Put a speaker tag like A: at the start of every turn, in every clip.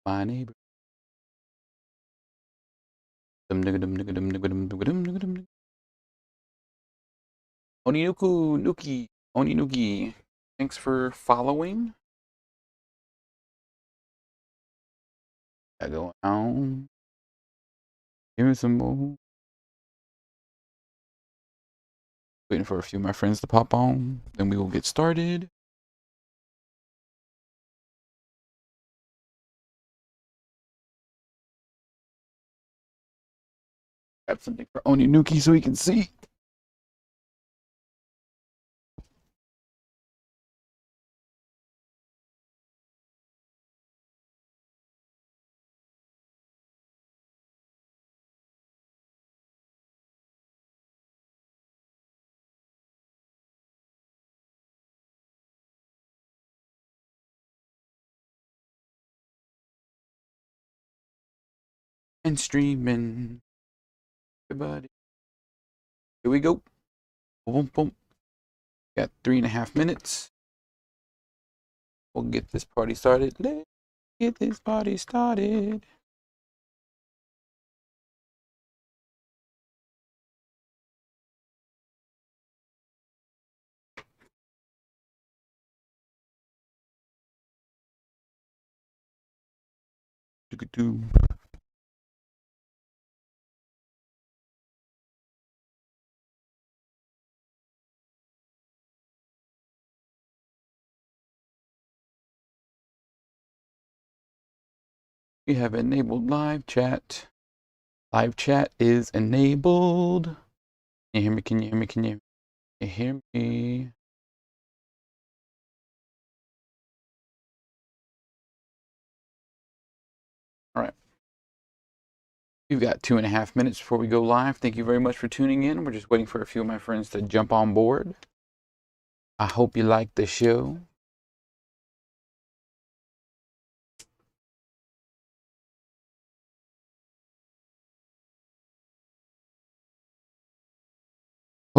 A: my neighbor. Oninuki. Thanks for following. Gotta go on. Give me some more. Waiting for a few of my friends to pop on. Then we will get started. Grab something for Oninuki so he can see. And streaming. Everybody. Here we go. Boom, boom. Got 3.5 minutes. We'll get this party started. Let's get this party started. We have enabled live chat. Live chat is enabled. Can you hear me? Can you hear me? Can you hear me? All right. We've got 2.5 minutes before we go live. Thank you very much for tuning in. We're just waiting for a few of my friends to jump on board. I hope you like the show.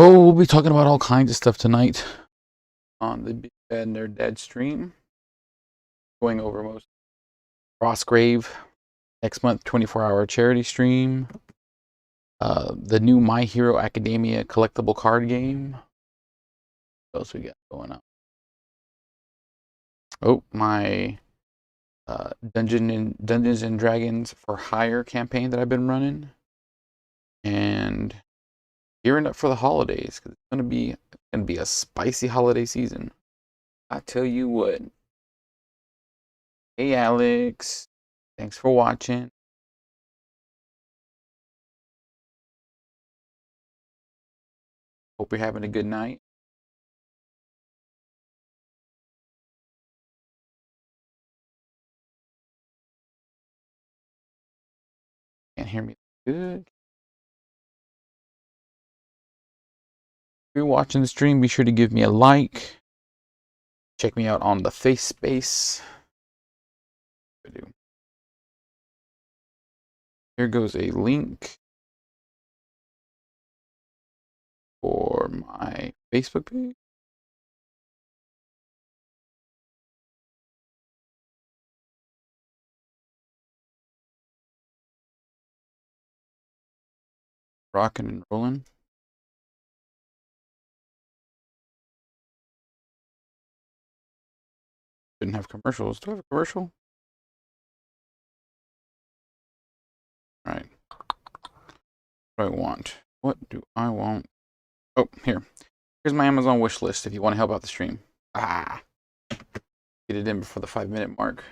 A: Oh, we'll be talking about all kinds of stuff tonight on the Big Bad Nerd Dad stream. Going over most Frostgrave next month, 24-hour charity stream. The new My Hero Academia collectible card game. What else we got going on? Oh, my Dungeons and Dragons for Hire campaign that I've been running, and gearing up for the holidays because it's gonna be a spicy holiday season. I tell you what. Hey Alex, thanks for watching. Hope you're having a good night. Can't hear me good. If you're watching the stream, be sure to give me a like. Check me out on the face space. Here goes a link for my Facebook page. Rocking and rolling. Didn't have commercials. Do I have a commercial? All right. What do I want? What do I want? Oh, here. Here's my Amazon wish list if you want to help out the stream. Get it in before the 5-minute mark.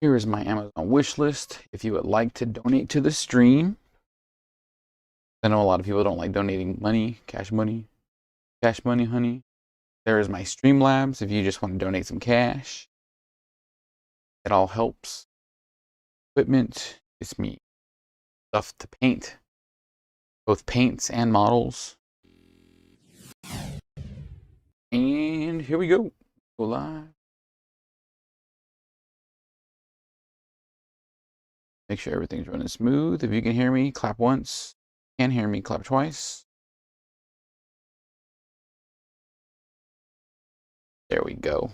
A: Here is my Amazon wish list if you would like to donate to the stream. I know a lot of people don't like donating money, cash money, honey. There is my Streamlabs if you just want to donate some cash. It all helps. Equipment, it's me. Stuff to paint. Both paints and models. And here we go. Go live. Make sure everything's running smooth. If you can hear me, clap once. Can't hear me, clap twice. There we go.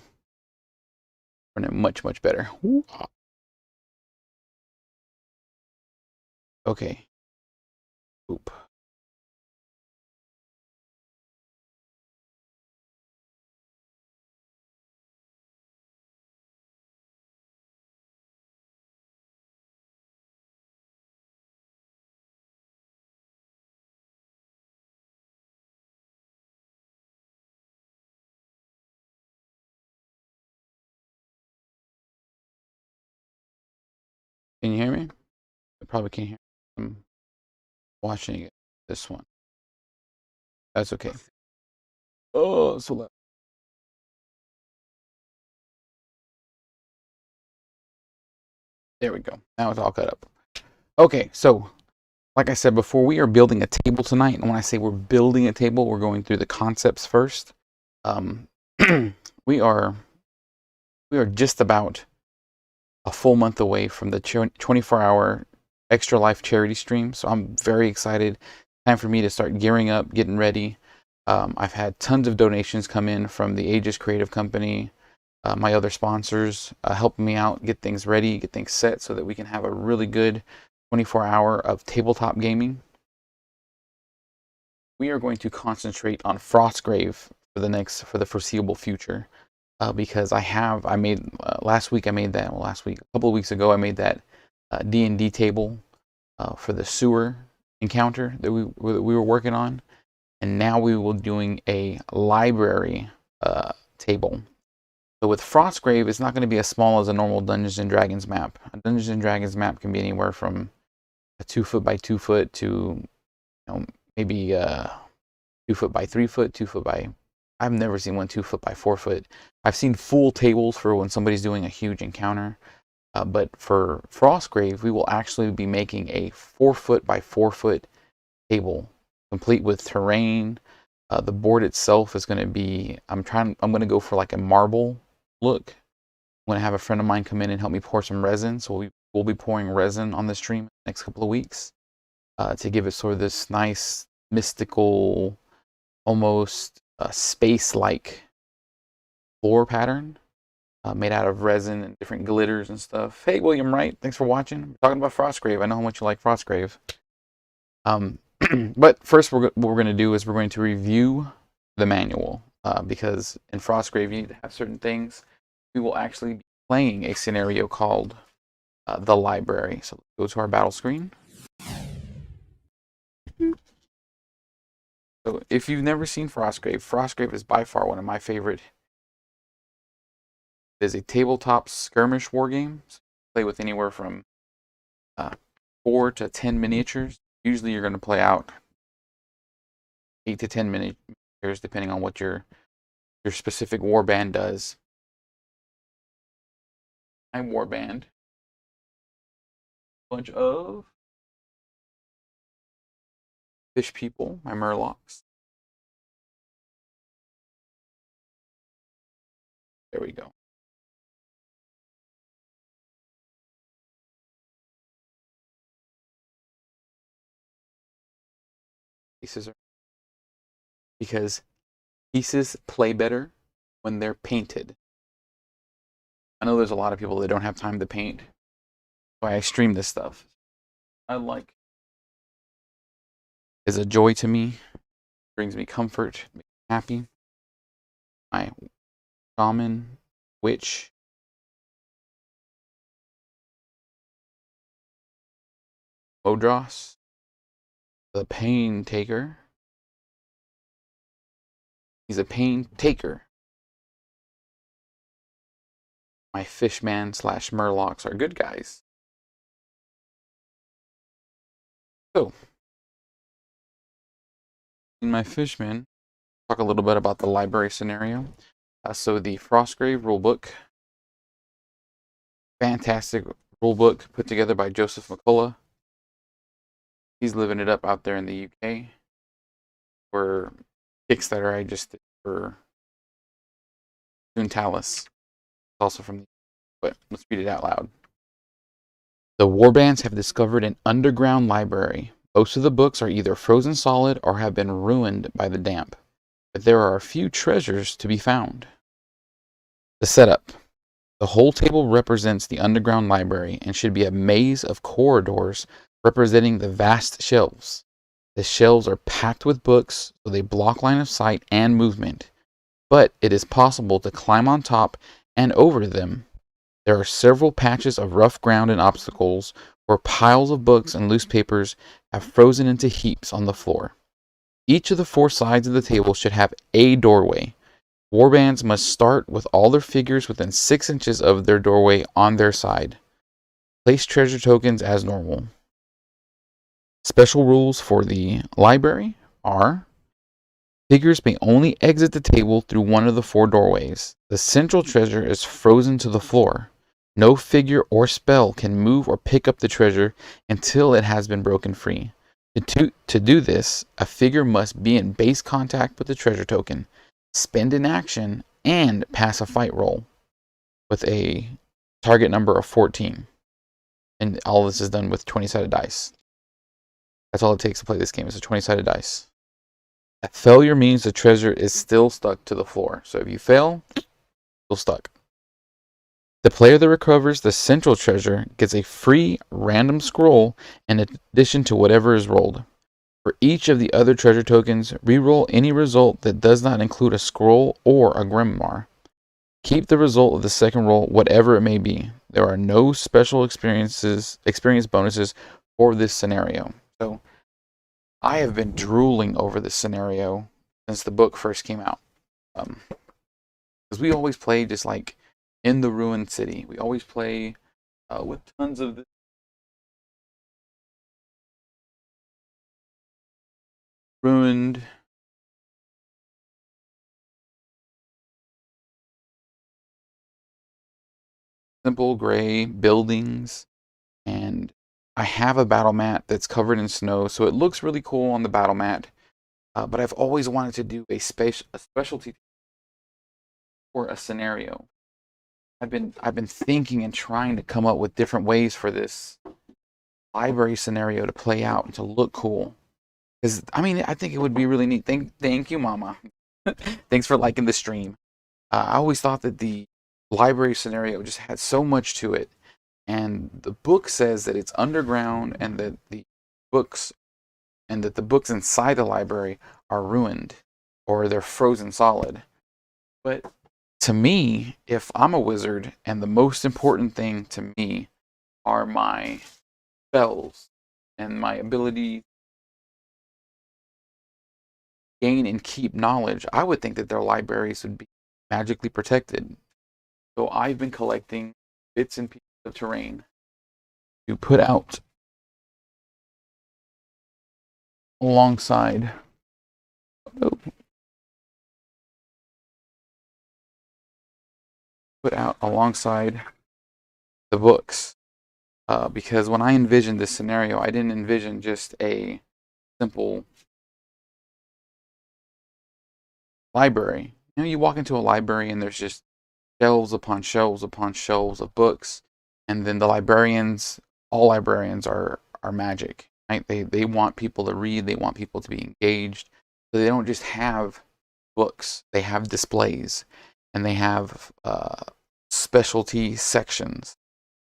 A: Running much, much better. Ooh. Okay. Oop. Can you hear me? I probably can't hear. I'm watching it. This one. That's okay. Oh, so loud. There we go. Now it's all cut up. Okay, so like I said before, we are building a table tonight. And when I say we're building a table, we're going through the concepts first. we are just about a full month away from the 24-hour Extra Life charity stream. So I'm very excited. Time for me to start gearing up, getting ready. I've had tons of donations come in from the Aegis Creative Company, my other sponsors, helping me out, get things ready, get things set so that we can have a really good 24-hour of tabletop gaming. We are going to concentrate on Frostgrave for the foreseeable future. Because I made last week, a couple of weeks ago, I made that D&D table for the sewer encounter that we were working on, and now we will be doing a library table. So with Frostgrave, it's not going to be as small as a normal Dungeons and Dragons map. A Dungeons and Dragons map can be anywhere from a 2 foot by 2 foot to maybe 2 foot by 3 foot, 2 foot by. I've never seen one 2 foot by 4 foot. I've seen full tables for when somebody's doing a huge encounter. But for Frostgrave, we will actually be making a 4 foot by 4 foot table, complete with terrain. The board itself is going to be. I'm going to go for like a marble look. I'm going to have a friend of mine come in and help me pour some resin. So we'll be pouring resin on the stream next couple of weeks to give it sort of this nice mystical, almost space-like floor pattern made out of resin and different glitters and stuff. Hey, William Wright, thanks for watching. We're talking about Frostgrave. I know how much you like Frostgrave. But first, what we're going to do is we're going to review the manual because in Frostgrave, you need to have certain things. We will actually be playing a scenario called the library. So let's go to our battle screen. So if you've never seen Frostgrave, Frostgrave is by far one of my favorite. It is a tabletop skirmish war game. So play with anywhere from 4 to 10 miniatures. Usually you're going to play out 8 to 10 miniatures depending on what your specific warband does. My warband, a bunch of fish people, my murlocs. There we go. Pieces are because pieces play better when they're painted. I know there's a lot of people that don't have time to paint. That's why I stream this stuff. I like. It's a joy to me. It brings me comfort, makes me happy. My shaman, witch, Odros, the pain taker. He's a pain taker. My fishman / murlocs are good guys. So, in my fishman, talk a little bit about the library scenario. So the Frostgrave rulebook, fantastic rulebook put together by Joseph McCullough. He's living it up out there in the UK. For Kickstarter, I just did for Untitled, also from the. But let's read it out loud. The warbands have discovered an underground library. Most of the books are either frozen solid or have been ruined by the damp, but there are a few treasures to be found. The setup. The whole table represents the underground library and should be a maze of corridors representing the vast shelves. The shelves are packed with books, so they block line of sight and movement, but it is possible to climb on top and over them. There are several patches of rough ground and obstacles where piles of books and loose papers have frozen into heaps on the floor. Each of the four sides of the table should have a doorway. Warbands must start with all their figures within 6 inches of their doorway on their side. Place treasure tokens as normal. Special rules for the library are: figures may only exit the table through one of the four doorways. The central treasure is frozen to the floor. No figure or spell can move or pick up the treasure until it has been broken free. To do this, a figure must be in base contact with the treasure token, spend an action, and pass a fight roll with a target number of 14. And all this is done with 20-sided dice. That's all it takes to play this game, is a 20-sided dice. A failure means the treasure is still stuck to the floor. So if you fail, you're stuck. The player that recovers the central treasure gets a free random scroll in addition to whatever is rolled. For each of the other treasure tokens, reroll any result that does not include a scroll or a grimoire. Keep the result of the second roll, whatever it may be. There are no special experience bonuses for this scenario. So I have been drooling over this scenario since the book first came out. Because we always play just like in the ruined city. We always play with tons of this ruined simple gray buildings, and I have a battle mat that's covered in snow, so it looks really cool on the battle mat. But I've always wanted to do a specialty for a scenario. I've been thinking and trying to come up with different ways for this library scenario to play out and to look cool. Because I mean, I think it would be really neat. Thank you, Mama. Thanks for liking the stream. I always thought that the library scenario just had so much to it, and the book says that it's underground, and that the books inside the library are ruined or they're frozen solid. But to me, if I'm a wizard and the most important thing to me are my spells and my ability to gain and keep knowledge, I would think that their libraries would be magically protected. So I've been collecting bits and pieces of terrain to put out alongside the books. Because when I envisioned this scenario, I didn't envision just a simple library. You know, you walk into a library and there's just shelves upon shelves upon shelves of books, and then all librarians are magic, right? They want people to read, they want people to be engaged, so they don't just have books, they have displays, and they have specialty sections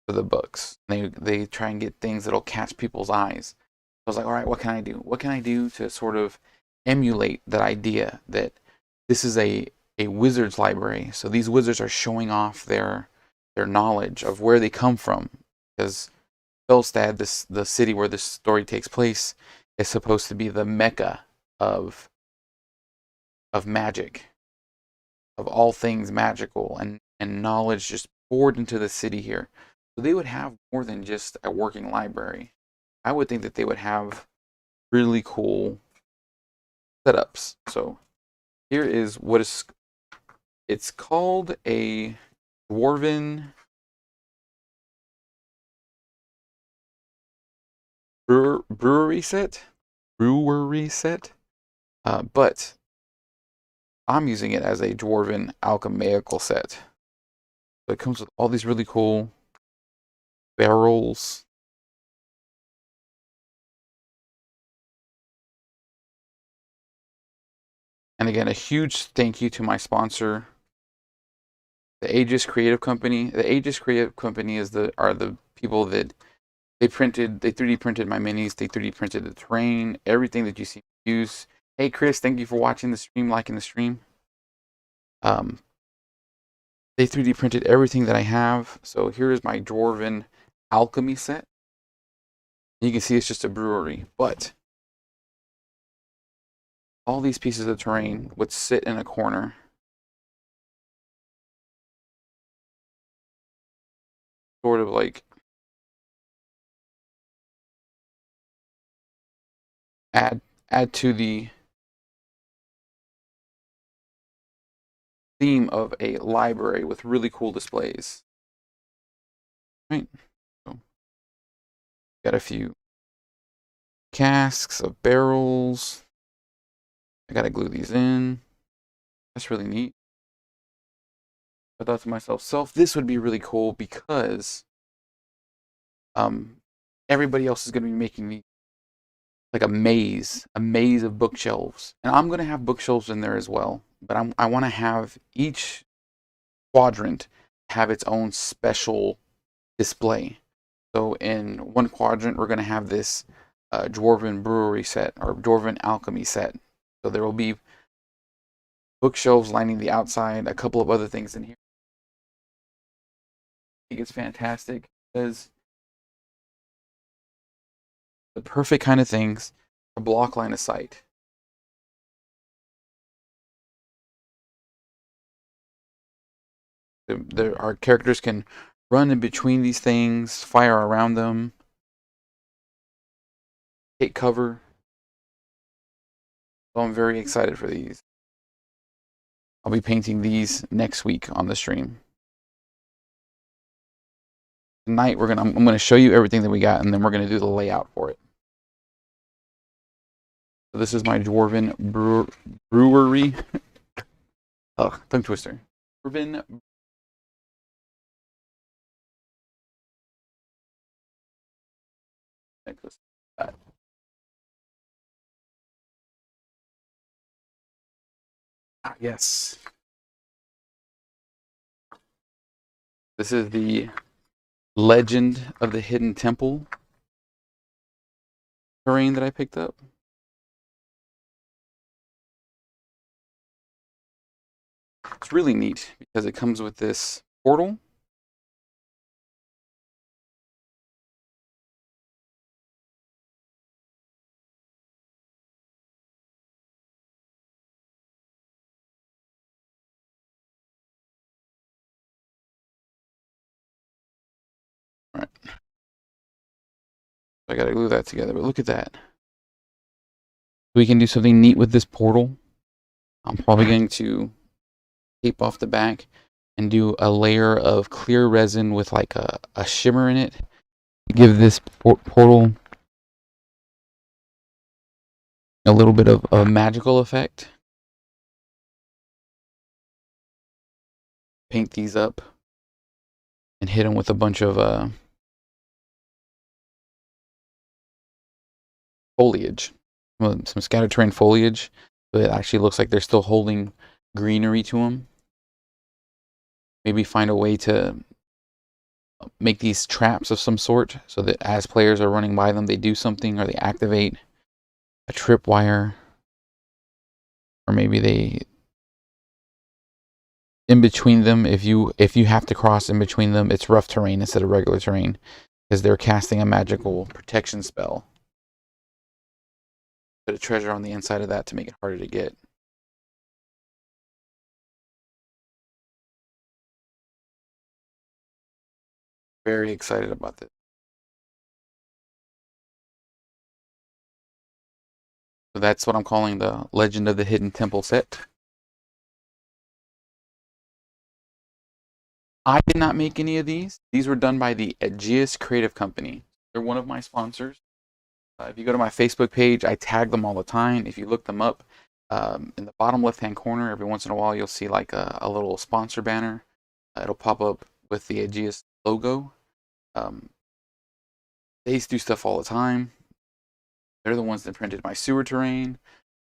A: for the books. They try and get things that'll catch people's eyes. So I was like, all right, what can I do? What can I do to sort of emulate that idea that this is a wizard's library? So these wizards are showing off their knowledge of where they come from, because Felstad, the city where this story takes place, is supposed to be the mecca of magic, of all things magical, and knowledge just poured into the city here. So they would have more than just a working library. I would think that they would have really cool setups. So here is it's called a dwarven brewery set, but I'm using it as a dwarven alchemical set. So it comes with all these really cool barrels. And again, a huge thank you to my sponsor the Aegis Creative Company. The Aegis Creative Company are the people that they 3D printed my minis, they 3D printed the terrain, everything that you see me use. Hey Chris, thank you for watching the stream, liking the stream. They 3D printed everything that I have. So here is my Dwarven Alchemy set. You can see it's just a brewery, but all these pieces of terrain would sit in a corner. Sort of like add to the theme of a library with really cool displays. Right. So, got a few casks of barrels. I gotta glue these in. That's really neat. I thought to myself, this would be really cool because everybody else is gonna be making these like a maze of bookshelves, and I'm gonna have bookshelves in there as well. But I want to have each quadrant have its own special display. So in one quadrant, we're gonna have this Dwarven brewery set or Dwarven alchemy set. So there will be bookshelves lining the outside, a couple of other things in here. I think it's fantastic because the perfect kind of things to block line of sight. Our characters can run in between these things, fire around them, take cover. So I'm very excited for these. I'll be painting these next week on the stream. Tonight I'm gonna show you everything that we got, and then we're gonna do the layout for it. So this is my Dwarven brewery. Oh, tongue twister. Dwarven. Yes. This is the Legend of the Hidden Temple terrain that I picked up. It's really neat because it comes with this portal. All right. I gotta glue that together, but look at that. We can do something neat with this portal. I'm probably going to tape off the back and do a layer of clear resin with like a shimmer in it. Give this portal a little bit of a magical effect. Paint these up and hit them with a bunch of foliage, some scattered terrain foliage, so it actually looks like they're still holding greenery to them. Maybe find a way to make these traps of some sort so that as players are running by them, they do something or they activate a tripwire, or maybe they in between them. If you have to cross in between them, it's rough terrain instead of regular terrain because they're casting a magical protection spell. Put a treasure on the inside of that to make it harder to get. Very excited about this. So that's what I'm calling the Legend of the Hidden Temple set. I did not make any of these. These were done by the Aegis Creative Company. They're one of my sponsors. If you go to my Facebook page, I tag them all the time. If you look them up, in the bottom left-hand corner, every once in a while, you'll see like a little sponsor banner. It'll pop up with the Aegis logo. They do stuff all the time. They're the ones that printed my sewer terrain,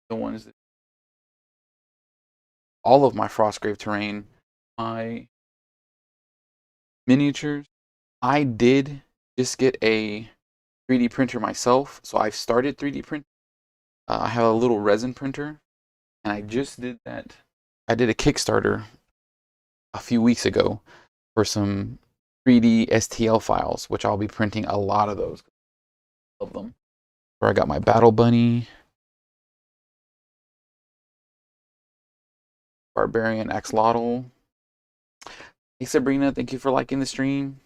A: the ones that all of my Frostgrave terrain, my miniatures. I did just get a 3D printer myself, so I've started 3D print. I have a little resin printer, and I just did that. I did a Kickstarter a few weeks ago for some 3D STL files, which I'll be printing a lot of those. Love them. Where I got my Battle Bunny, Barbarian Axolotl. Hey Sabrina, thank you for liking the stream.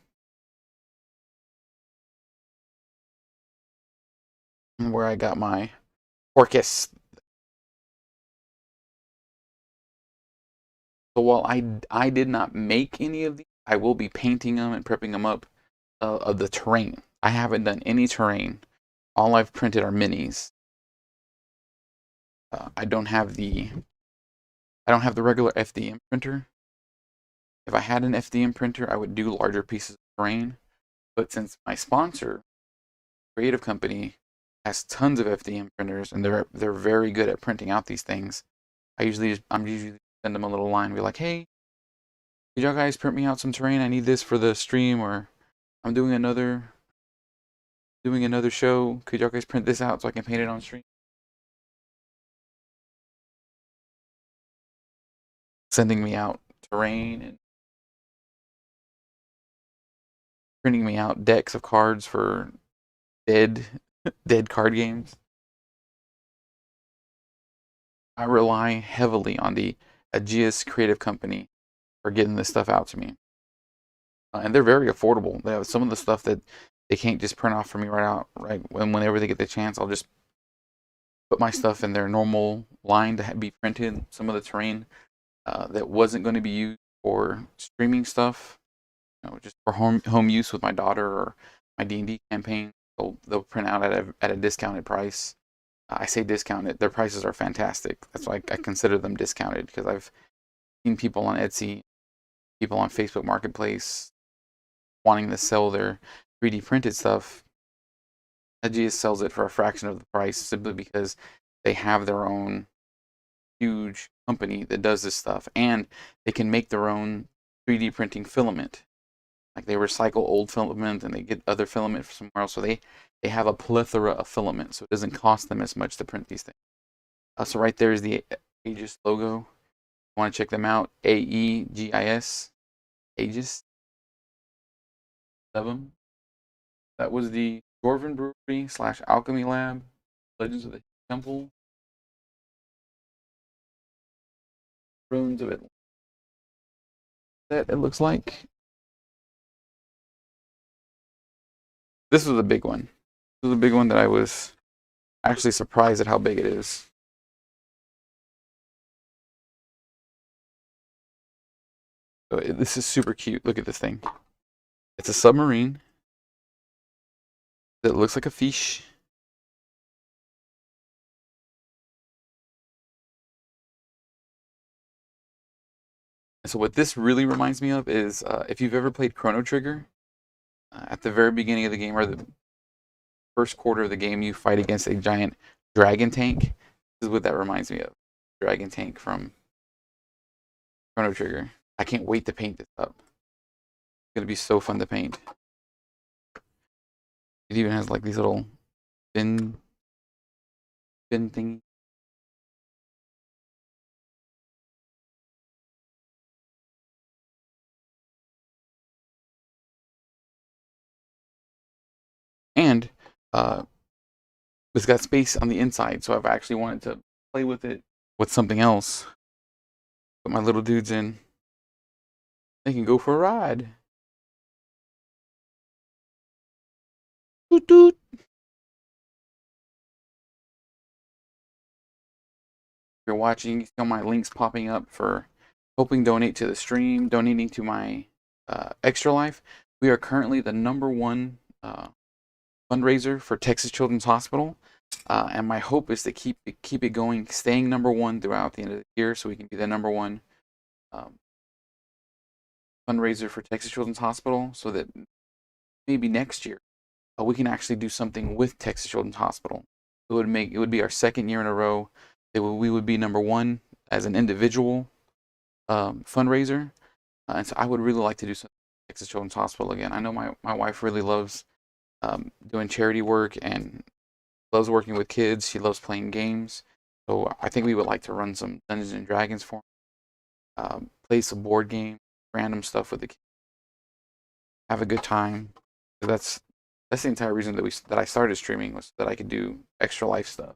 A: And where I got my Orcus. So while I did not make any of these, I will be painting them and prepping them up of the terrain. I haven't done any terrain. All I've printed are minis. I don't have the regular FDM printer. If I had an FDM printer, I would do larger pieces of terrain. But since my sponsor, Creative Company, has tons of FDM printers and they're very good at printing out these things, I'm usually send them a little line and be like, hey, could y'all guys print me out some terrain? I need this for the stream, or I'm doing another show. Could y'all guys print this out so I can paint it on stream? Sending me out terrain and printing me out decks of cards for dead card games. I rely heavily on the Aegeus Creative Company for getting this stuff out to me. And they're very affordable. They have some of the stuff that they can't just print off for me right whenever they get the chance. I'll just put my stuff in their normal line to be printed. Some of the terrain that wasn't going to be used for streaming stuff, just for home use with my daughter or my D&D campaign, they'll print out at a discounted price. I say discounted. Their prices are fantastic. That's why I consider them discounted, because I've seen people on Etsy, people on Facebook Marketplace wanting to sell their 3D printed stuff. Aegeus sells it for a fraction of the price simply because they have their own huge company that does this stuff, and they can make their own 3D printing filament. Like, they recycle old filament and they get other filament from somewhere else, so they have a plethora of filament, so it doesn't cost them as much to print these things. So right there is the Aegis logo. You want to check them out? AEGIS, Aegis. Of them. That was the Dwarven Brewery / Alchemy Lab, Legends of the Temple, Ruins of Atlantis. That it looks like. This was a big one. This was a big one that I was actually surprised at how big it is. So this is super cute. Look at this thing. It's a submarine that looks like a fish. So what this really reminds me of is if you've ever played Chrono Trigger, at the very beginning of the game, or the first quarter of the game, you fight against a giant dragon tank. This is what that reminds me of. Dragon tank from Chrono Trigger. I can't wait to paint this up. It's going to be so fun to paint. It even has like these little fin things. And it's got space on the inside, so I've actually wanted to play with it with something else. Put my little dudes in. They can go for a ride. Doot doot. If you're watching, you see all my links popping up for helping donate to the stream, donating to my Extra Life. We are currently the #1 fundraiser for Texas Children's Hospital, and my hope is to keep it going, staying #1 throughout the end of the year, so we can be the #1 fundraiser for Texas Children's Hospital, so that maybe next year we can actually do something with Texas Children's Hospital. It would be our second year in a row that we would be #1 as an individual fundraiser, and so I would really like to do something with Texas Children's Hospital again. I know my wife really loves doing charity work and loves working with kids. She loves playing games. So I think we would like to run some Dungeons and Dragons for them, play some board game, random stuff with the kids, have a good time. That's the entire reason that I started streaming, was that I could do extra life stuff.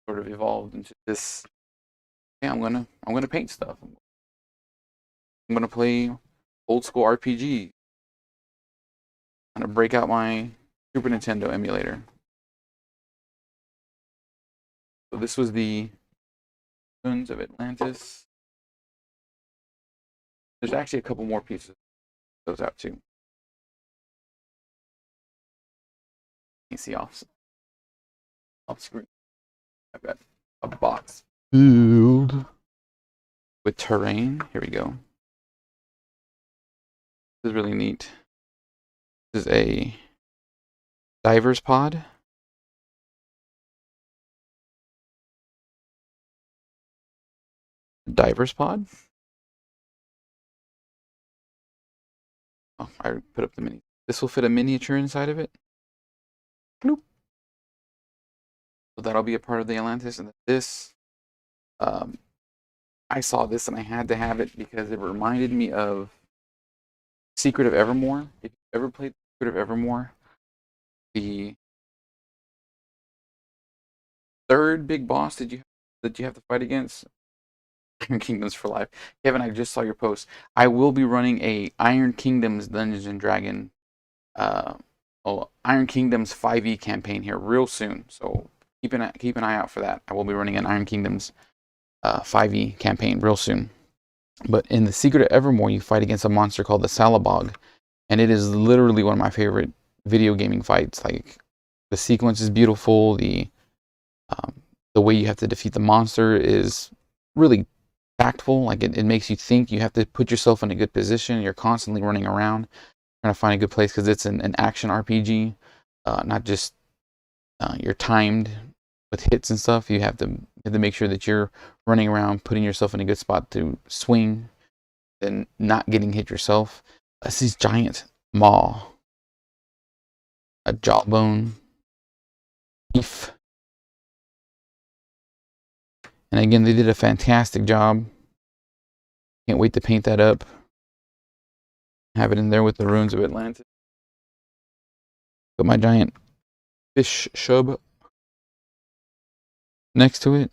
A: Sort of evolved into this. Yeah, I'm gonna paint stuff. I'm gonna play old school RPG. I'm gonna break out my Super Nintendo emulator. So this was the Ruins of Atlantis. There's actually a couple more pieces of those out too. You see off screen. I've got a box filled with terrain. Here we go. This is really neat. This is a diver's pod. Diver's pod. Oh, I put up the mini. This will fit a miniature inside of it. Bloop. So that'll be a part of the Atlantis. And this, I saw this and I had to have it because it reminded me of Secret of Evermore. If you ever played Secret of Evermore, the third big boss that you have to fight against, Iron Kingdoms for life. Kevin, I just saw your post. I will be running a Iron Kingdoms Dungeons and Dragon, Iron Kingdoms 5e campaign here real soon. So keep an eye out for that. I will be running an Iron Kingdoms 5e campaign real soon. But in the Secret of Evermore, you fight against a monster called the Salabog, and it is literally one of my favorite video gaming fights. Like, the sequence is beautiful. The way you have to defeat the monster is really tactful. Like, it makes you think. You have to put yourself in a good position. You're constantly running around trying to find a good place because it's an action RPG, not just you're timed with hits and stuff. You have to make sure that you're running around, putting yourself in a good spot to swing, and not getting hit yourself. That's this giant maw, a jawbone, beef. And again, they did a fantastic job. Can't wait to paint that up. Have it in there with the ruins of Atlantis. Put my giant fish shub next to it.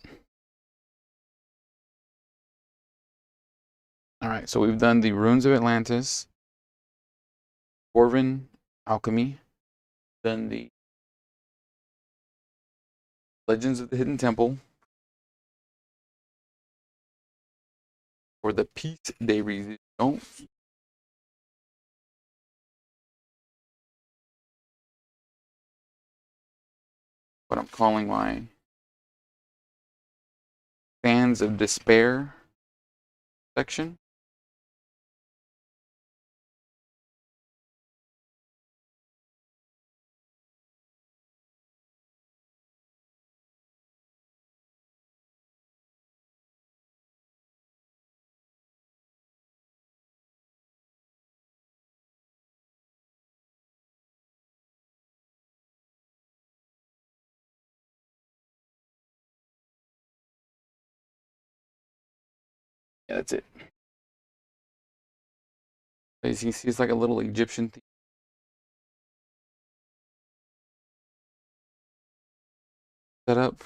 A: All right, so we've done the ruins of Atlantis, Dwarven alchemy, then the Legends of the Hidden Temple, for the Peace de Resistance. What I'm calling my Fans of Despair section. Yeah, that's it. As you can see, it's like a little Egyptian theme. Set up.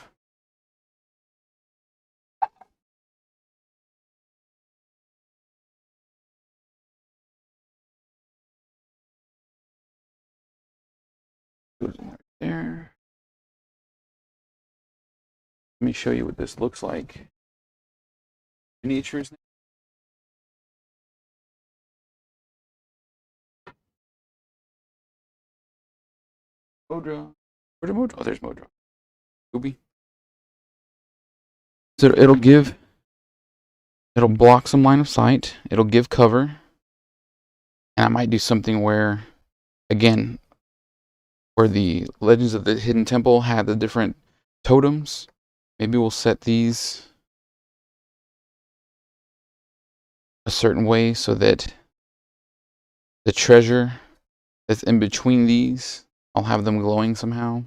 A: Goes in right there. Let me show you what this looks like. Miniatures. Modra. Where's Modra? Oh, there's Modra. Booby. So it'll block some line of sight. It'll give cover. And I might do something where, again, where the Legends of the Hidden Temple had the different totems. Maybe we'll set these a certain way so that The treasure that's in between these, I'll have them glowing somehow.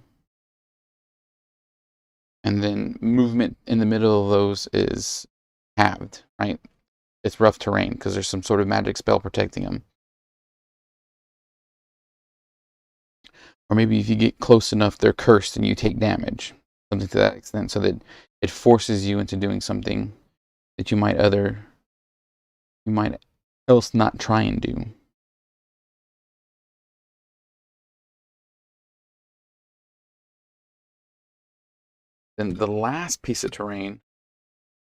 A: And then movement in the middle of those is halved, right? It's rough terrain because there's some sort of magic spell protecting them. Or maybe if you get close enough, they're cursed and you take damage. Something to that extent, so that it forces you into doing something that you might else not try and do. Then the last piece of terrain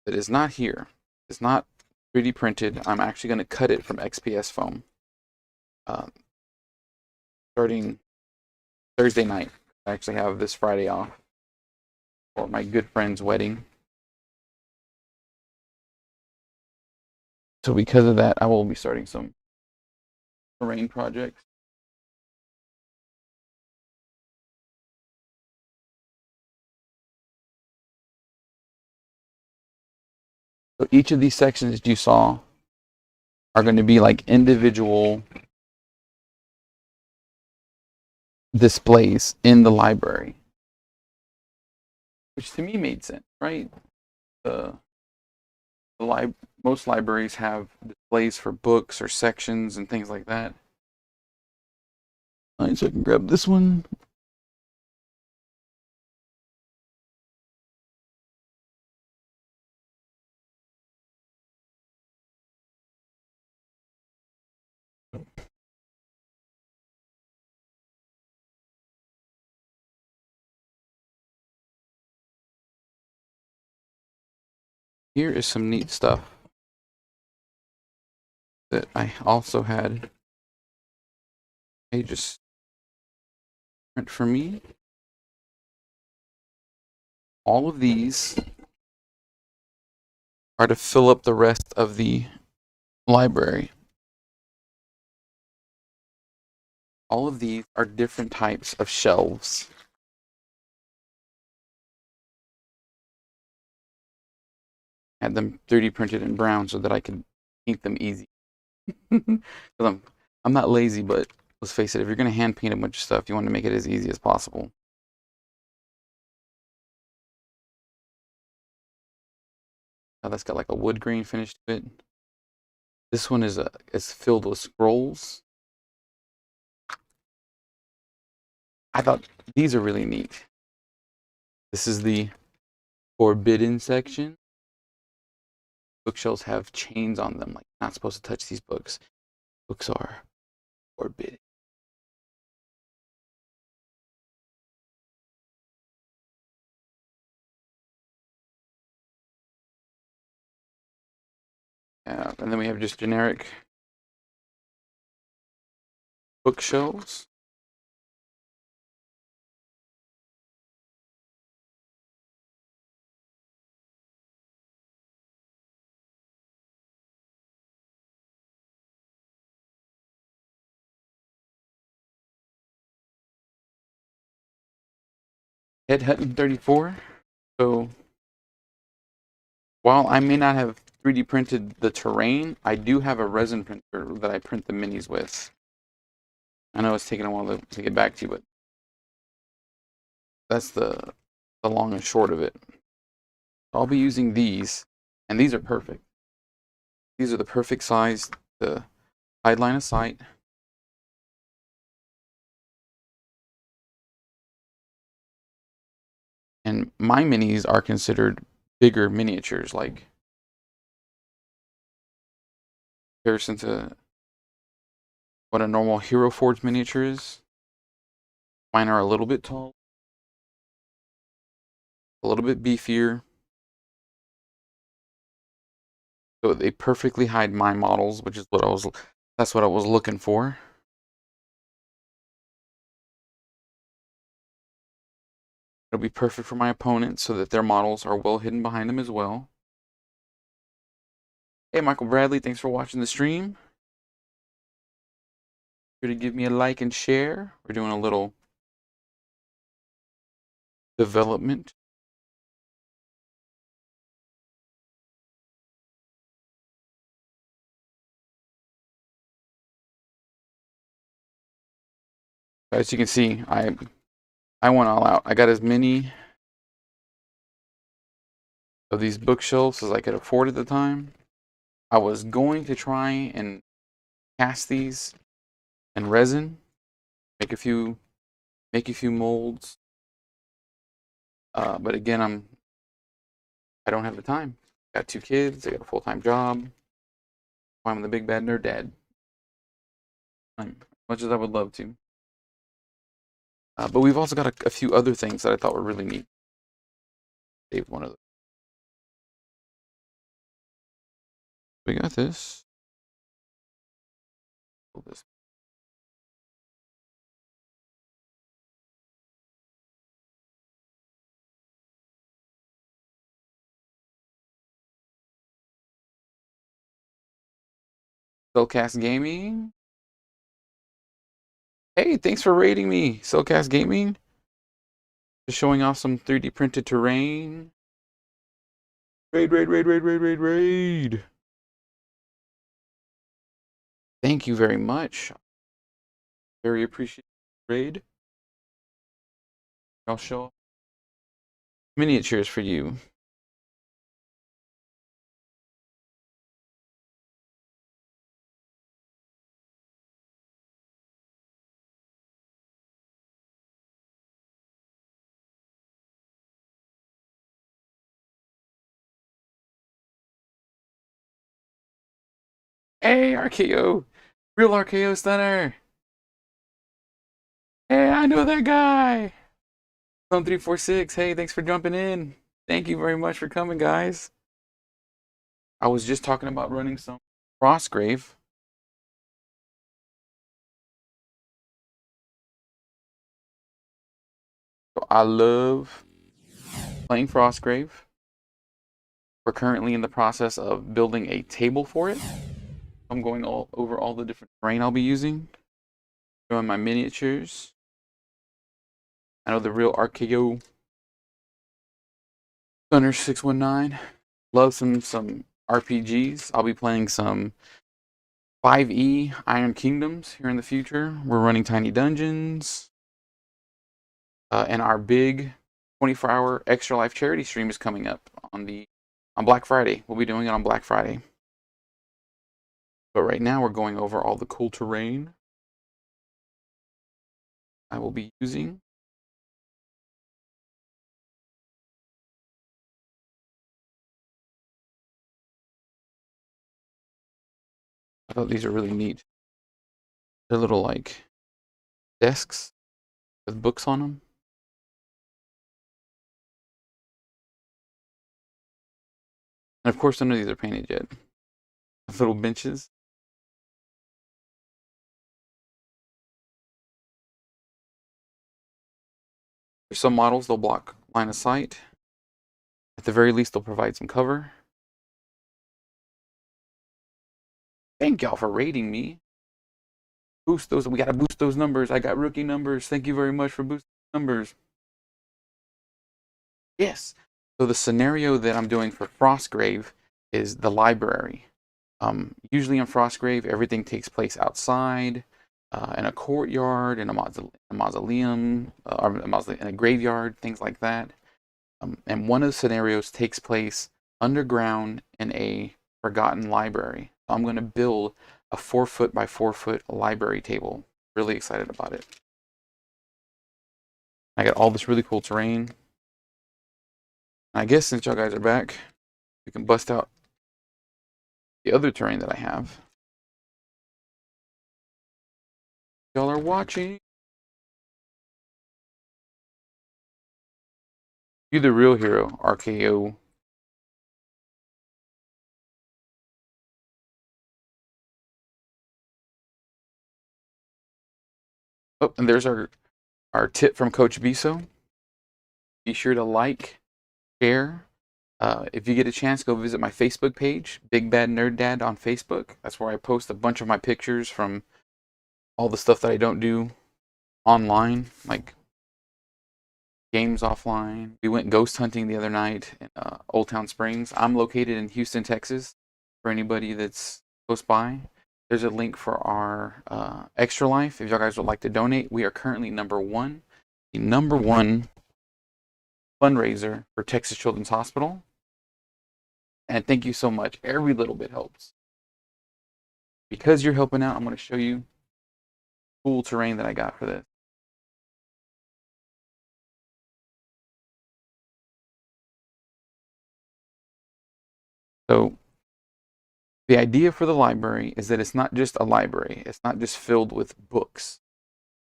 A: that is not here, is not 3D printed. I'm actually going to cut it from XPS foam. Starting Thursday night. I actually have this Friday off for my good friend's wedding. So because of that, I will be starting some terrain projects. So each of these sections that you saw are going to be like individual displays in the library, which to me made sense, right? The most libraries have displays for books or sections and things like that. All right, so I can grab this one. Here is some neat stuff that I also had just print for me. All of these are to fill up the rest of the library. All of these are different types of shelves. I had them 3D printed in brown so that I could paint them easy. I'm not lazy, but let's face it, if you're going to hand paint a bunch of stuff, you want to make it as easy as possible. Now that's got like a wood grain finish to it. This one is filled with scrolls. I thought these are really neat. This is the forbidden section. Bookshelves have chains on them, like not supposed to touch these books. Books are forbidden. And then we have just generic bookshelves. Headhunting 34. So while I may not have 3D printed the terrain, I do have a resin printer that I print the minis with. I know it's taking a while to get back to you, but that's the long and short of it. I'll be using these, and these are perfect. These are the perfect size to hide line of sight. And my minis are considered bigger miniatures, like comparison to what a normal Hero Forge miniature is. Mine are a little bit tall, a little bit beefier. So they perfectly hide my models, which is that's what I was looking for. It'll be perfect for my opponents so that their models are well hidden behind them as well. Hey, Michael Bradley, thanks for watching the stream. Sure to give me a like and share. We're doing a little development. As you can see, I went all out. I got as many of these bookshelves as I could afford at the time. I was going to try and cast these in resin, make a few molds. But again, I don't have the time. Got 2 kids. I got a full-time job. I'm the big bad nerd dad. As much as I would love to. But we've also got a few other things that I thought were really neat. Saved one of those. We got this. This. Soulcast Gaming. Hey, thanks for raiding me, Soulcast Gaming. Just showing off some 3D printed terrain. Raid. Thank you very much. Very appreciated raid. I'll show miniatures for you. Hey, RKO! Real RKO Stunner! Hey, I know that guy! Clone 346, hey, thanks for jumping in. Thank you very much for coming, guys. I was just talking about running some Frostgrave. So I love playing Frostgrave. We're currently in the process of building a table for it. I'm going over all the different terrain I'll be using. Showing my miniatures. I know the real RKO Thunder 619. Love some RPGs. I'll be playing some 5e Iron Kingdoms here in the future. We're running Tiny Dungeons. And our big 24-hour Extra Life charity stream is coming up on Black Friday. We'll be doing it on Black Friday. But right now we're going over all the cool terrain I will be using. I thought these are really neat. They're little like desks with books on them. And of course none of these are painted yet. Little benches. For some models, they'll block line of sight. At the very least, they'll provide some cover. Thank y'all for rating me. Boost those. We gotta boost those numbers. I got rookie numbers. Thank you very much for boosting numbers. Yes. So the scenario that I'm doing for Frostgrave is the library. Usually in Frostgrave, everything takes place outside, in a courtyard, in a mausoleum, in a graveyard, things like that. And one of the scenarios takes place underground in a forgotten library. I'm going to build a 4-foot by 4-foot library table. Really excited about it. I got all this really cool terrain. I guess since y'all guys are back, we can bust out the other terrain that I have. Y'all are watching. You the real hero, RKO. Oh, and there's our tip from Coach Biso. Be sure to like, share. If you get a chance, go visit my Facebook page, Big Bad Nerd Dad on Facebook. That's where I post a bunch of my pictures from all the stuff that I don't do online, like games offline. We went ghost hunting the other night in Old Town Springs. I'm located in Houston, Texas, for anybody that's close by. there's a link for our Extra Life. If y'all guys would like to donate, we are currently #1, the #1 fundraiser for Texas Children's Hospital. And thank you so much. Every little bit helps. Because you're helping out, I'm going to show you cool terrain that I got for this. So the idea for the library is that it's not just a library. It's not just filled with books.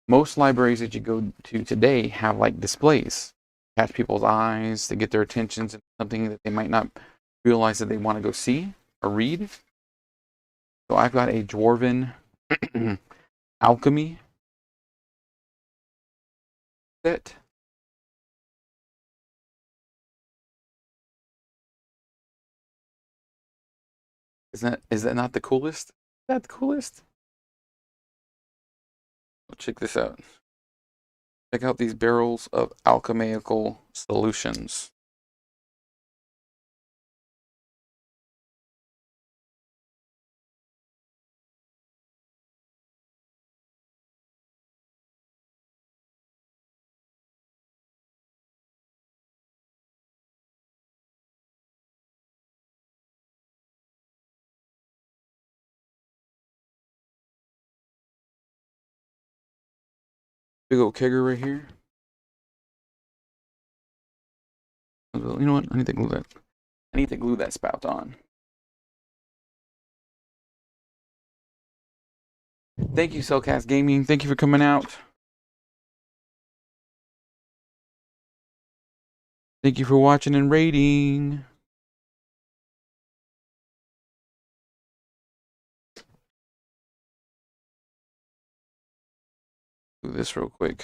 A: Most libraries that you go to today have like displays, catch people's eyes, to get their attentions in something that they might not realize that they want to go see or read. So I've got a Dwarven alchemy set. Is that not the coolest? Is that the coolest? Well, check this out. Check out these barrels of alchemical solutions. Big old kegger right here. You know what? I need to glue that. I need to glue that spout on. Thank you, Cellcast Gaming. Thank you for coming out. Thank you for watching and rating. Do this real quick.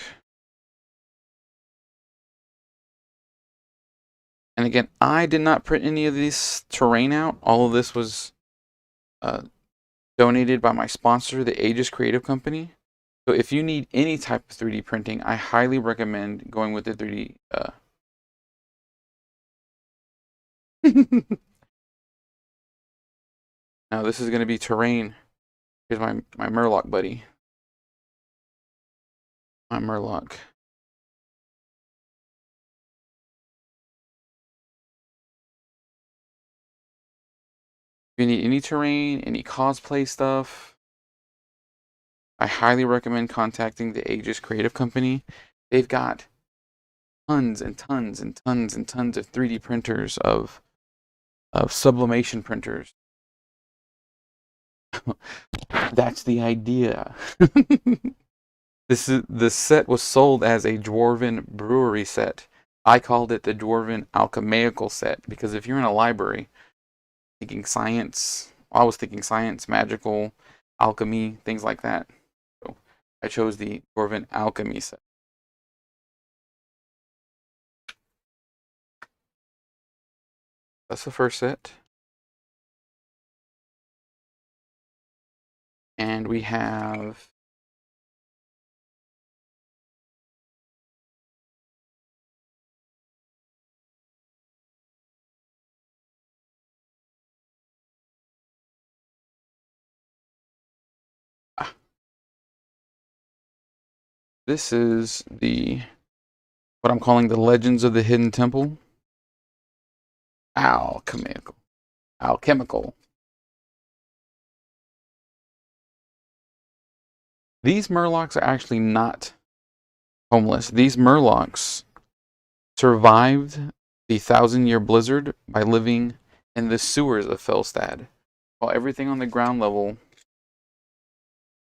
A: And again, I did not print any of this terrain out. All of this was donated by my sponsor, the Aegis Creative Company. So if you need any type of 3D printing, I highly recommend going with the 3D. Now this is going to be terrain. Here's my Murloc buddy. My Murloc. If you need any terrain, any cosplay stuff, I highly recommend contacting the Aegis Creative Company. They've got tons and tons and tons and tons of 3D printers, of sublimation printers. That's the idea. The set was sold as a Dwarven brewery set. I called it the Dwarven alchemical set because if you're in a library thinking science, I was thinking science, magical, alchemy, things like that. So I chose the Dwarven alchemy set. That's the first set. And we have this is the what I'm calling the Legends of the Hidden Temple. Alchemical. These Murlocs are actually not homeless. These Murlocs survived the 1,000-year blizzard by living in the sewers of Felstad, while everything on the ground level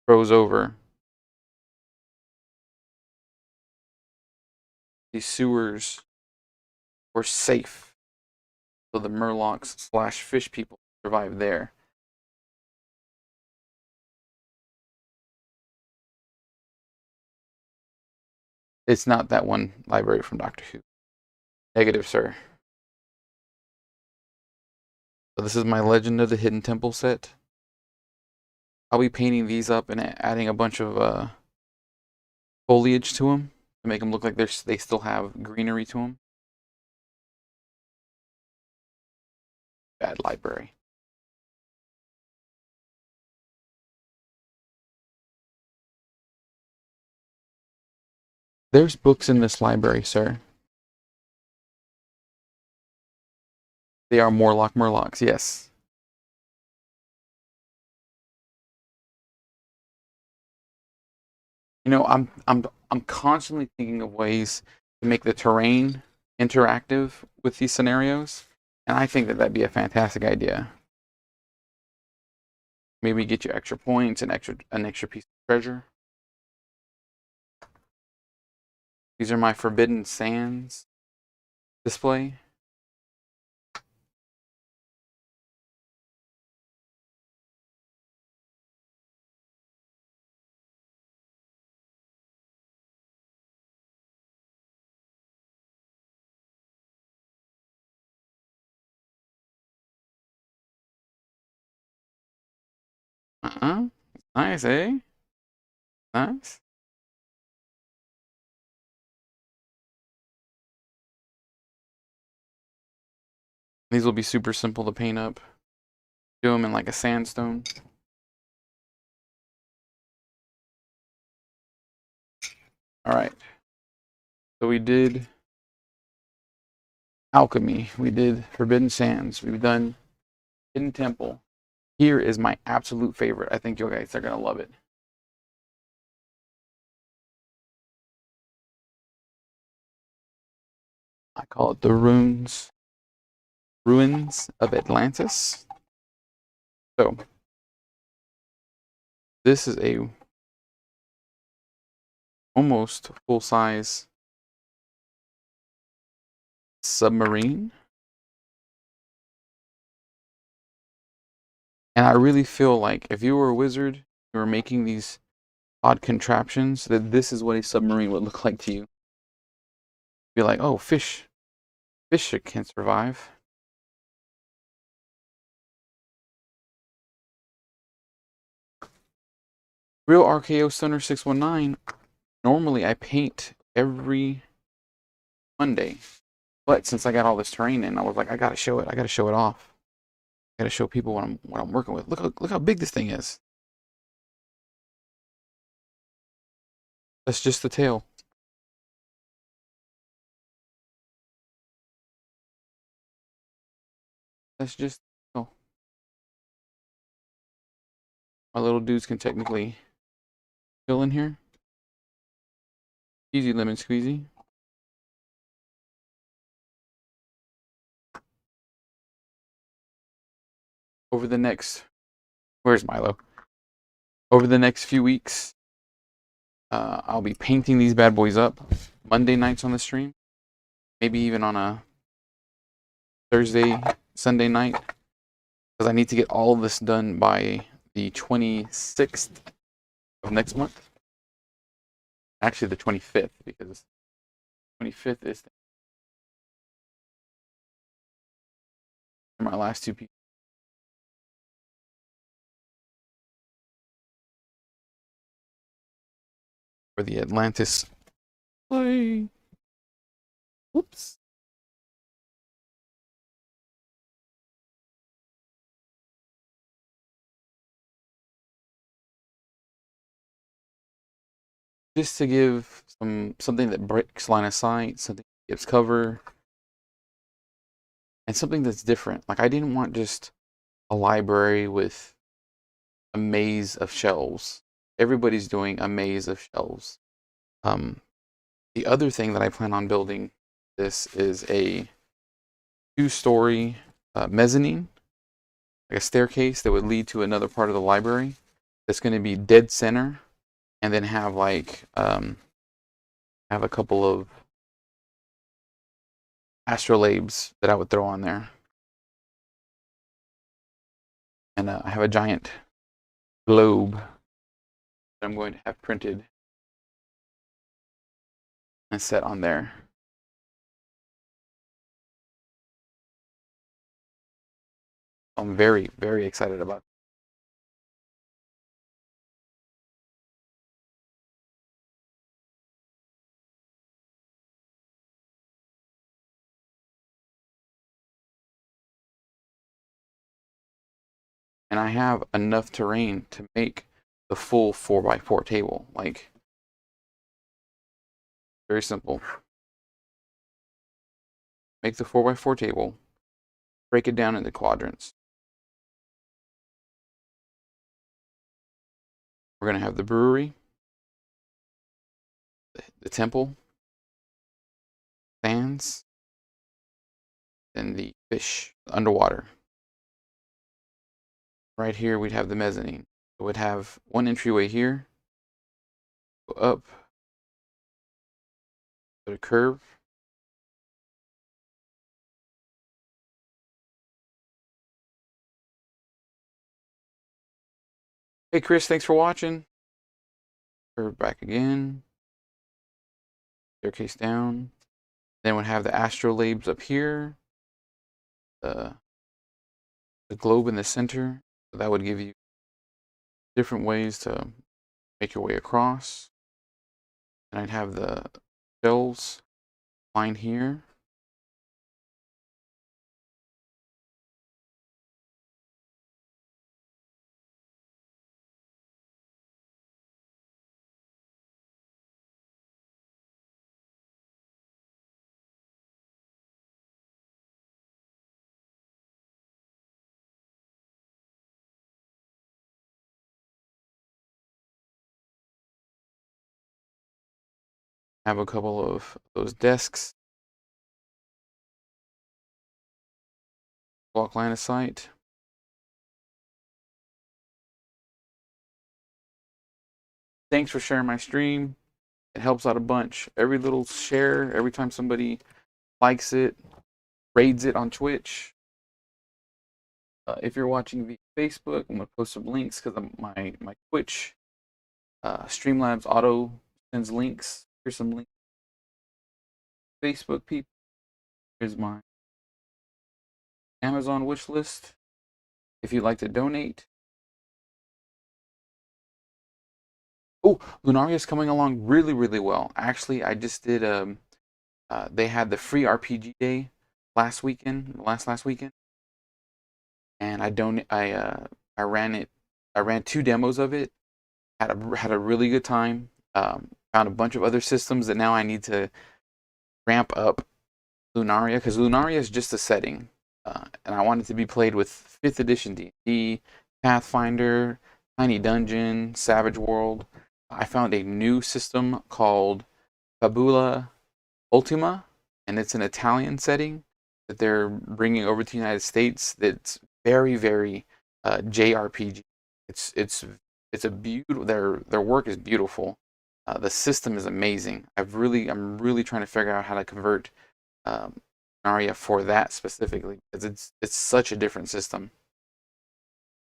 A: froze over. These sewers were safe, so the Murlocs / fish people survived there. It's not that one library from Doctor Who. Negative, sir. So this is my Legend of the Hidden Temple set. I'll be painting these up and adding a bunch of foliage to them to make them look like they still have greenery to them. Bad library. There's books in this library, sir. They are Morlock Murlocs, yes. You know, I'm constantly thinking of ways to make the terrain interactive with these scenarios, and I think that that'd be a fantastic idea. Maybe get you extra points and an extra piece of treasure. These are my Forbidden Sands display. Nice, eh? Nice. These will be super simple to paint up. Do them in like a sandstone. All right. So we did alchemy. We did Forbidden Sands. We've done Hidden Temple. Here is my absolute favorite. I think you guys are gonna love it. I call it the ruins of Atlantis. So this is a almost full-size submarine. And I really feel like if you were a wizard, you were making these odd contraptions, that this is what a submarine would look like to you. Be like, oh, fish can survive. Real RKO Stunner 619. Normally I paint every Monday, but since I got all this terrain in, I was like, I gotta show it. I gotta show it off. I gotta show people what I'm working with. Look how big this thing is. That's just the tail. That's just oh, my little dudes can technically fill in here. Easy lemon squeezy. Over the next, where's Milo? Over the next few weeks, I'll be painting these bad boys up Monday nights on the stream, maybe even on a Thursday, Sunday night, because I need to get all of this done by the 26th of next month. Actually, the 25th, because 25th is my last two people. For the Atlantis play. Whoops. Just to give something that breaks line of sight, something that gives cover, and something that's different. Like I didn't want just a library with a maze of shelves. Everybody's doing a maze of shelves. The other thing that I plan on building this is a two-story mezzanine, like a staircase that would lead to another part of the library. That's going to be dead center, and then have like have a couple of astrolabes that I would throw on there, and I have a giant globe that I'm going to have printed and set on there. I'm very, very excited about it. And I have enough terrain to make the full 4x4 table. Like Very simple. Make the 4x4 table. Break it down into quadrants. We're going to have the brewery, the temple, sands, and the fish underwater. Right here, we'd have the mezzanine. It would have one entryway here, go up, go to curve, hey Chris, thanks for watching. Curve back again, staircase down. Then we'd have the astrolabes up here, the globe in the center. So that would give you different ways to make your way across. And I'd have the shelves line here. Have a couple of those desks. Block line of sight. Thanks for sharing my stream. It helps out a bunch. Every little share, every time somebody likes it, raids it on Twitch. If you're watching via Facebook, I'm gonna post some links because my Twitch Streamlabs auto sends links. Here's some links. Facebook people. Here's my Amazon wish list. If you'd like to donate. Oh, Lunaria is coming along really, really well. Actually, I just did they had the free RPG day last weekend, last weekend, and I ran it. I ran 2 demos of it. Had a really good time. Found a bunch of other systems that now I need to ramp up Lunaria, because Lunaria is just a setting, and I want it to be played with 5th edition D&D, Pathfinder, Tiny Dungeon, Savage World. I found a new system called Fabula Ultima, and it's an Italian setting that they're bringing over to the United States. That's very, very JRPG. It's a beautiful. Their work is beautiful. The system is amazing. I'm really trying to figure out how to convert Aria for that specifically, because it's such a different system.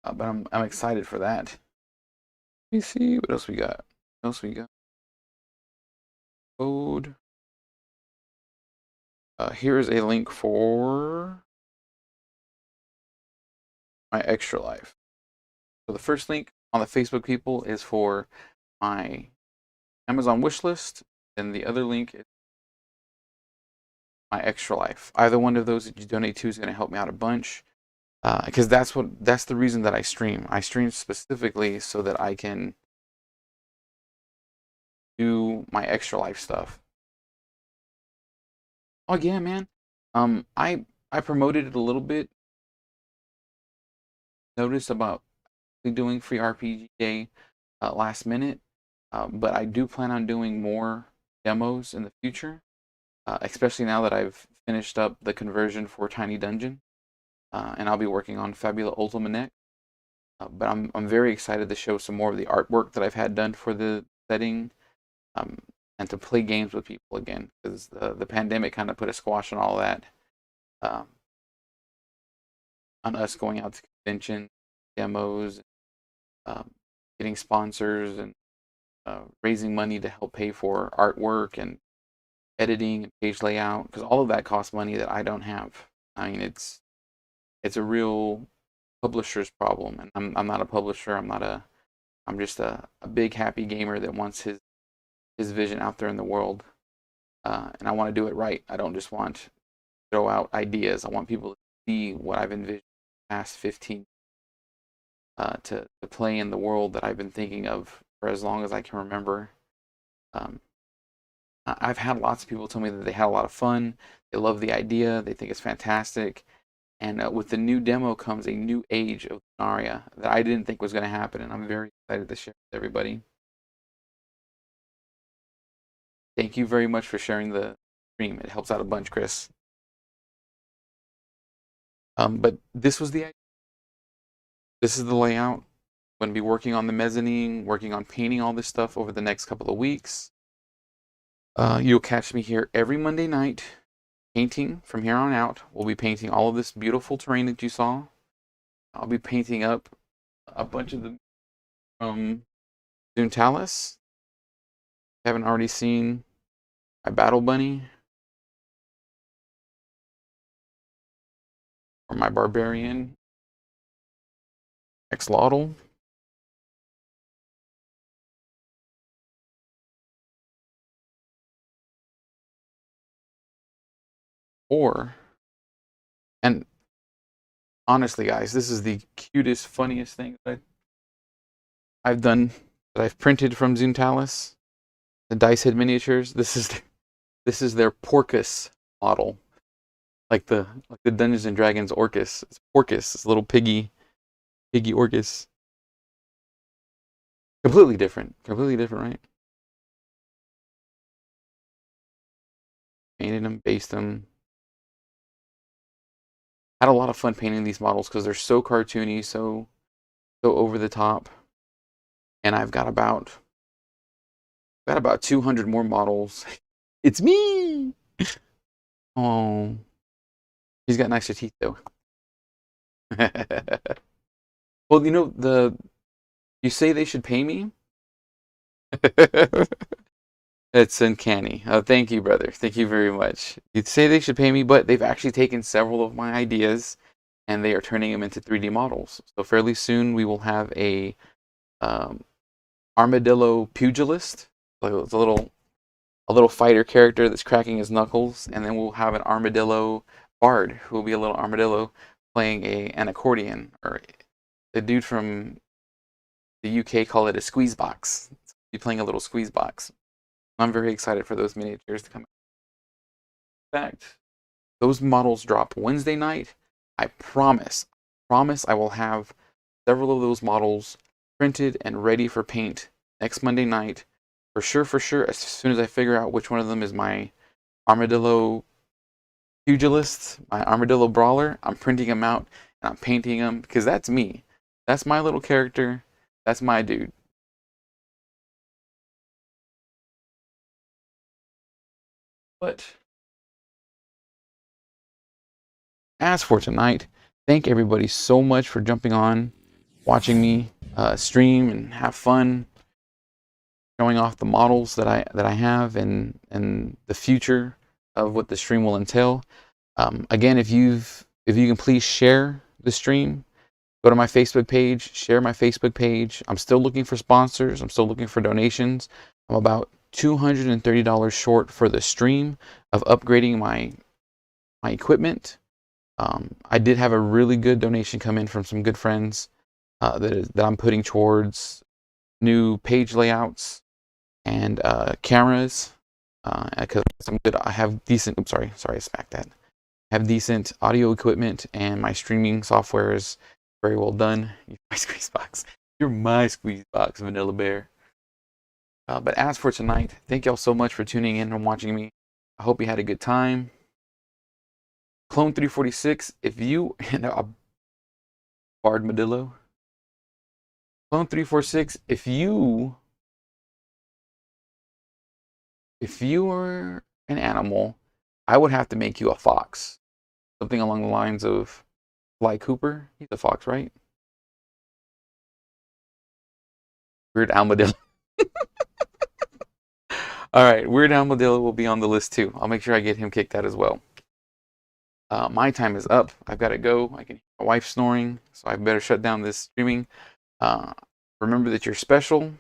A: But I'm excited for that. Let me see what else we got. Code. Here is a link for my extra life. So the first link on the Facebook people is for my Amazon wish list, and the other link is my extra life. Either one of those that you donate to is going to help me out a bunch, because that's the reason that I stream. I stream specifically so that I can do my extra life stuff. Oh yeah, man. I promoted it a little bit. Noticed about doing free RPG day last minute, but I do plan on doing more demos in the future, especially now that I've finished up the conversion for Tiny Dungeon, and I'll be working on Fabula Ultima next. But I'm very excited to show some more of the artwork that I've had done for the setting, and to play games with people again, because the pandemic kind of put a squash on all that. On us going out to convention demos, getting sponsors, and raising money to help pay for artwork and editing and page layout, because all of that costs money that I don't have. I mean, it's a real publisher's problem, and I'm not a publisher. I'm just a big happy gamer that wants his vision out there in the world, and I want to do it right. I don't just want to throw out ideas. I want people to see what I've envisioned the past 15 to play in the world that I've been thinking of for as long as I can remember. I've had lots of people tell me that they had a lot of fun. They love the idea. They think it's fantastic. And with the new demo comes a new age of Lunaria that I didn't think was going to happen, and I'm very excited to share with everybody. Thank you very much for sharing the stream. It helps out a bunch, Chris. But this was the idea. This is the layout. I'm going to be working on the mezzanine, working on painting all this stuff over the next couple of weeks. You'll catch me here every Monday night painting from here on out. We'll be painting all of this beautiful terrain that you saw. I'll be painting up a bunch of them from Untitled. Haven't already seen my battle bunny or my barbarian axolotl. And honestly, guys, this is the cutest, funniest thing that I've done, that I've printed from Untitled. The dice head miniatures. This is their Porcus model, like the Dungeons and Dragons Orcus. It's Porcus, it's a little piggy Orcus. Completely different, right? Painted them, based them. Had a lot of fun painting these models because they're so cartoony, so over the top. And I've got about 200 more models. It's me. Oh, he's got nicer teeth though. Well, you say they should pay me. It's uncanny. Oh, thank you, brother. Thank you very much. You'd say they should pay me, but they've actually taken several of my ideas and they are turning them into 3D models. So fairly soon we will have a armadillo pugilist. Like it's a little fighter character that's cracking his knuckles, and then we'll have an armadillo bard who will be a little armadillo playing an accordion, or the dude from the UK call it a squeeze box. He's playing a little squeeze box. I'm very excited for those miniatures to come out. In fact, those models drop Wednesday night. I promise I will have several of those models printed and ready for paint next Monday night. For sure, as soon as I figure out which one of them is my armadillo pugilist, my armadillo brawler, I'm printing them out and I'm painting them, because that's me. That's my little character. That's my dude. But as for tonight, thank everybody so much for jumping on, watching me stream and have fun, showing off the models that I have, and the future of what the stream will entail. Again, if you can please share the stream, go to my Facebook page, share my Facebook page. I'm still looking for sponsors. I'm still looking for donations. I'm about $230 short for the stream of upgrading my equipment. I did have a really good donation come in from some good friends that I'm putting towards new page layouts and cameras. Because I'm good. I have decent. Oops, sorry, I smacked that. I have decent audio equipment, and my streaming software is very well done. You're my squeeze box. You're my squeeze box, Vanilla Bear. But as for tonight, thank y'all so much for tuning in and watching me. I hope you had a good time. Clone 346, if you and a Bardmadillo. Clone 346, if you were an animal, I would have to make you a fox. Something along the lines of Sly Cooper. He's a fox, right? Weird Armadillo. Alright, Weird Armadillo will be on the list too. I'll make sure I get him kicked out as well. My time is up. I've got to go. I can hear my wife snoring, so I better shut down this streaming. Remember that you're special.